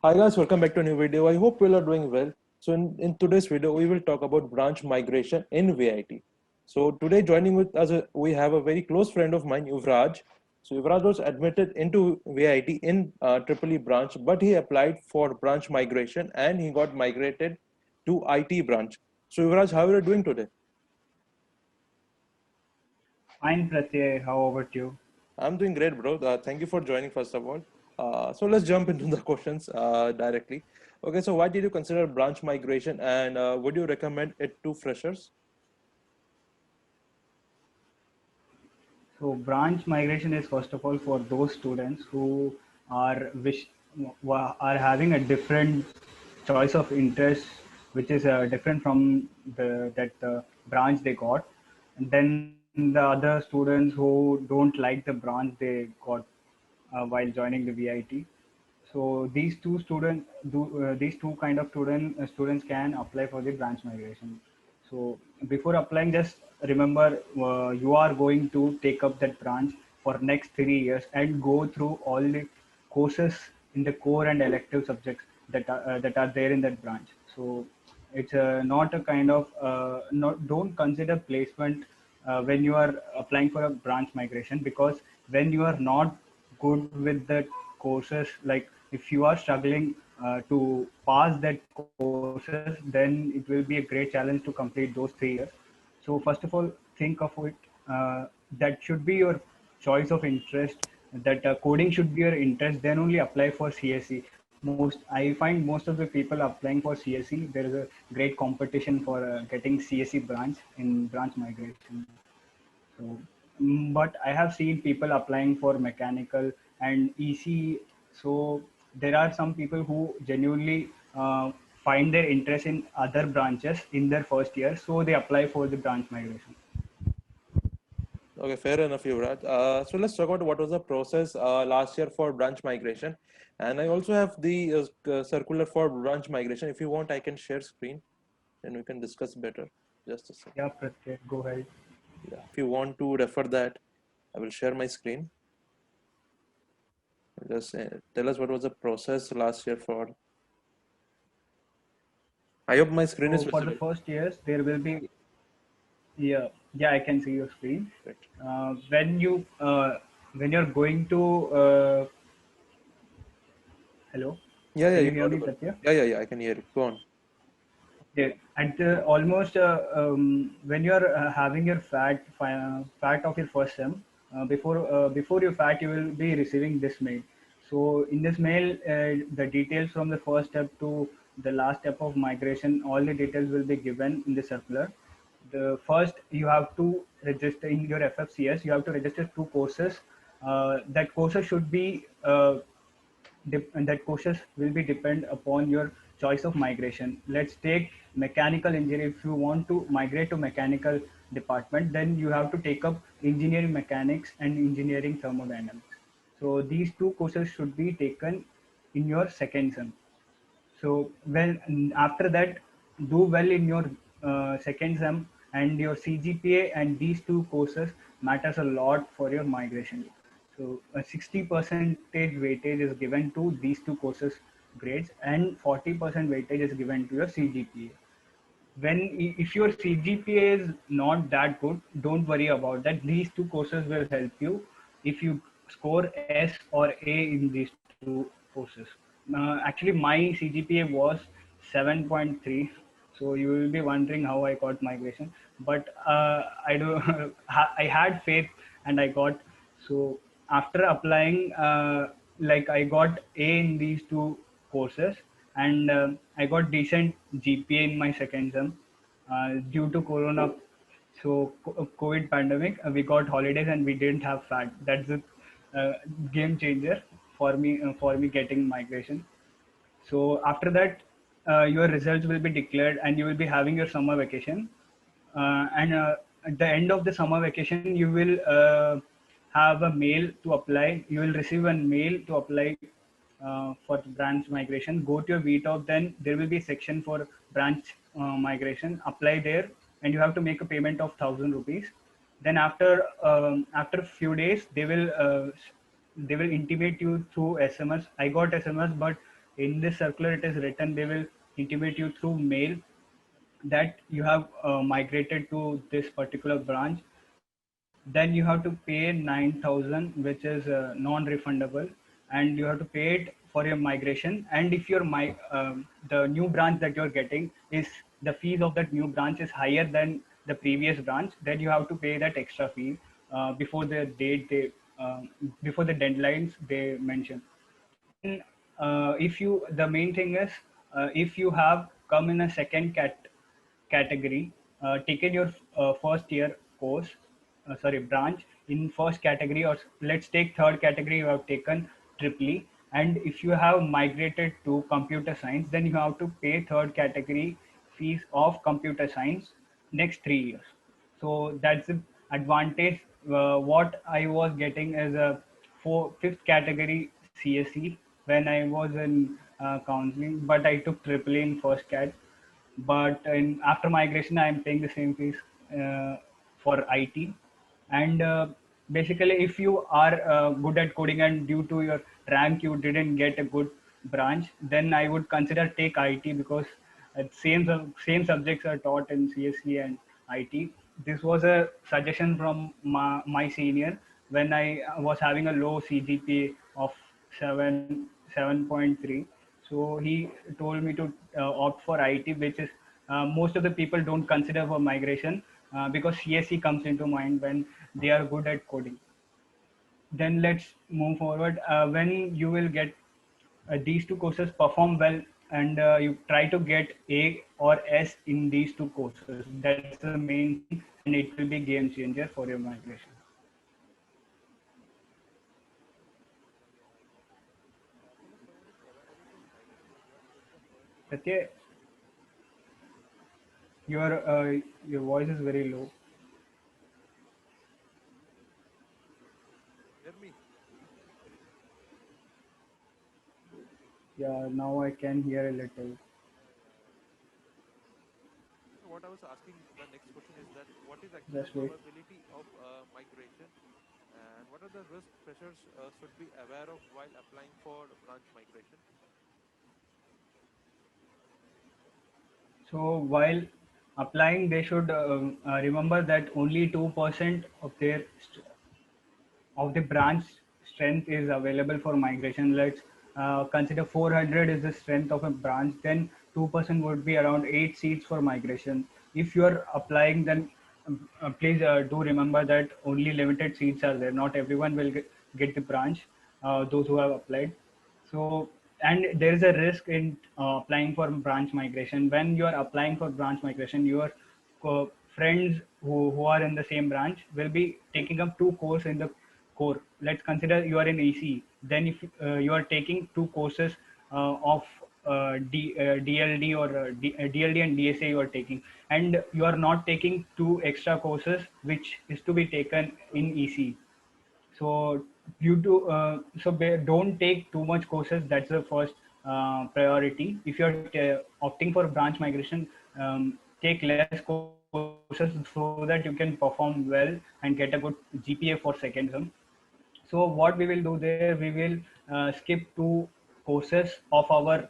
Hi guys, welcome back to a new video. I hope you all are doing well. So in today's video, we will talk about branch migration in VIT. So today joining with us, we have a very close friend of mine, Yuvraj. So Yuvraj was admitted into VIT in Triple E branch, but he applied for branch migration and he got migrated to IT branch. So Yuvraj, how are you doing today? Fine, Pratyay. How about you? I'm doing great, bro. Thank you for joining, first of all. So let's jump into the questions directly. Okay, so why did you consider branch migration and would you recommend it to freshers? So, branch migration is first of all for those students who are wish are having a different choice of interest, which is different from the branch they got. And then the other students who don't like the branch they got while joining the VIT. So these two kind of students can apply for the branch migration. So before applying, just remember you are going to take up that branch for next 3 years and go through all the courses in the core and elective subjects that are there in that branch. So it's not a kind of not don't consider placement when you are applying for a branch migration, because when you are not good with the courses, like if you are struggling to pass that courses, then it will be a great challenge to complete those 3 years. So first of all, think of it, that should be your choice of interest, that coding should be your interest, then only apply for CSE. I find most of the people applying for CSE, there is a great competition for getting CSE branch in branch migration. So, but I have seen people applying for mechanical and EC. So there are some people who genuinely find their interest in other branches in their first year, so they apply for the branch migration. Okay, fair enough, Yuvraj. So let's talk about what was the process last year for branch migration. And I also have the circular for branch migration. If you want, I can share screen and we can discuss better. Just a second. Yeah, Pratyek, go ahead. Yeah, if you want to refer that, I will share my screen. Just tell us what was the process last year for. I hope my screen is So for the visible. first years, there will be, yeah, I can see your screen. Right. Uh, when you when you're going to hello, Yeah, yeah, can you you're hear me, audible. Pratyek? Yeah, I can hear it. Go on. Yeah, at almost when you are having your fat of your first sem, before your fat, you will be receiving this mail. So in this mail, the details from the first step to the last step of migration, all the details will be given in the circular. The first, you have to register in your FFCS. You have to register 2 courses. That courses should be and that courses will be depend upon your choice of migration. Let's take mechanical engineering. If you want to migrate to mechanical department, then you have to take up engineering mechanics and engineering thermodynamics. So these 2 courses should be taken in your second sem. So when after that, do well in your second sem, and your CGPA and these 2 courses matters a lot for your migration. So a 60 percentage weightage is given to these 2 courses grades, and 40% weightage is given to your CGPA. If your CGPA is not that good, don't worry about that. These 2 courses will help you if you score S or A in these 2 courses. Actually, my CGPA was 7.3. So you will be wondering how I got migration, but I do I had faith and I got. So after applying, like I got A in these 2 courses, and I got decent GPA in my second sem due to Corona. So COVID pandemic, we got holidays and we didn't have fat. That's a game changer for me getting migration. So after that, your results will be declared and you will be having your summer vacation. And at the end of the summer vacation, you will have a mail to apply. You will receive a mail to apply for branch migration. Go to your VTOP, then there will be a section for branch migration. Apply there, and you have to make a payment of 1,000 rupees. Then after a few days, they will intimate you through SMS. I got SMS, but In this circular, it is written they will intimate you through mail that you have migrated to this particular branch. Then you have to pay 9,000, which is non-refundable, and you have to pay it for your migration. And if the new branch that you're getting is the fees of that new branch is higher than the previous branch, then you have to pay that extra fee before the date before the deadlines they mention. Then if you the main thing is if you have come in a second category, taken your first year course, sorry, branch in first category, or let's take third category, you have taken triple E, and if you have migrated to computer science, then you have to pay third category fees of computer science next 3 years. So that's the advantage. What I was getting as a fifth category CSE when I was in counseling, but I took triple E in first cat. But after migration, I am paying the same fees for IT. And basically, if you are good at coding and due to your rank you didn't get a good branch, then I would consider take IT, because same subjects are taught in CSE and IT. This was a suggestion from my senior when I was having a low CGPA of 7.3. So he told me to opt for IT, which is most of the people don't consider for migration because CSE comes into mind when they are good at coding. Then let's move forward. When you will get these two courses perform well, and you try to get A or S in these two courses. That's the main thing, and it will be game changer for your migration. Satya, your voice is very low. Hear me? Yeah, now I can hear a little. So what I was asking, the next question is that what is actually the Just wait. probability of migration, and what are the risk pressures should be aware of while applying for branch migration? So while applying, they should remember that only 2% of the branch strength is available for migration. Let's consider 400 is the strength of a branch, then 2% would be around 8 seats for migration. If you are applying, then please do remember that only limited seats are there. Not everyone will get the branch, those who have applied. So, and there is a risk in applying for branch migration. When you are applying for branch migration, your friends who are in the same branch will be taking up two courses in the core. Let's consider you are in EC. Then if you are taking two courses of DLD or DLD and DSA you are taking, and you are not taking two extra courses which is to be taken in EC. So you do don't take too much courses. That's the first priority. If you're opting for branch migration, take less courses so that you can perform well and get a good GPA for second term. So what we will do there, we will skip two courses of our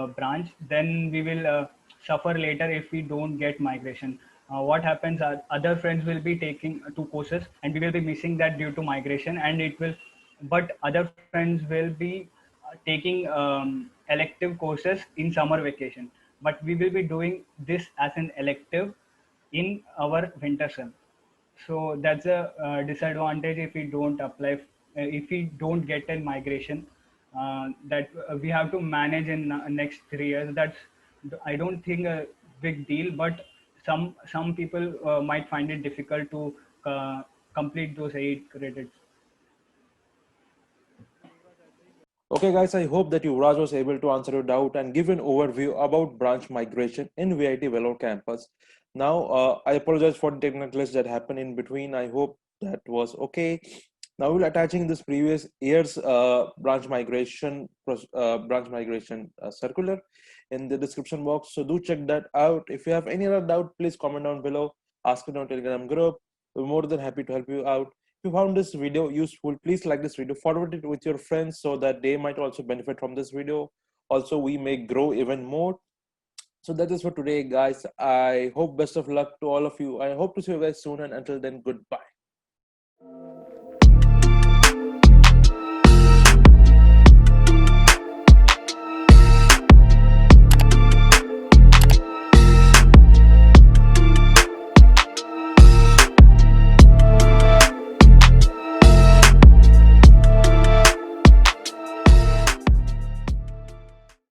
branch. Then we will suffer later if we don't get migration. What happens are other friends will be taking two courses and we will be missing that due to migration, and it will, but other friends will be taking elective courses in summer vacation, but we will be doing this as an elective in our winter sem. So that's a disadvantage if we don't apply, if we don't get a migration, that we have to manage in next 3 years. That's, I don't think a big deal, but some people might find it difficult to complete those 8 credits. Okay, guys, I hope that Yuvraj was able to answer your doubt and give an overview about branch migration in VIT Vellore campus. Now, I apologize for the technical glitch that happened in between. I hope that was okay. Now we'll attaching this previous year's branch migration circular in the description box. So do check that out. If you have any other doubt, please comment down below. Ask it on Telegram group. We're more than happy to help you out. If you found this video useful, please like this video, forward it with your friends so that they might also benefit from this video. Also, we may grow even more. So that is for today, guys. I hope best of luck to all of you. I hope to see you guys soon. And until then, goodbye.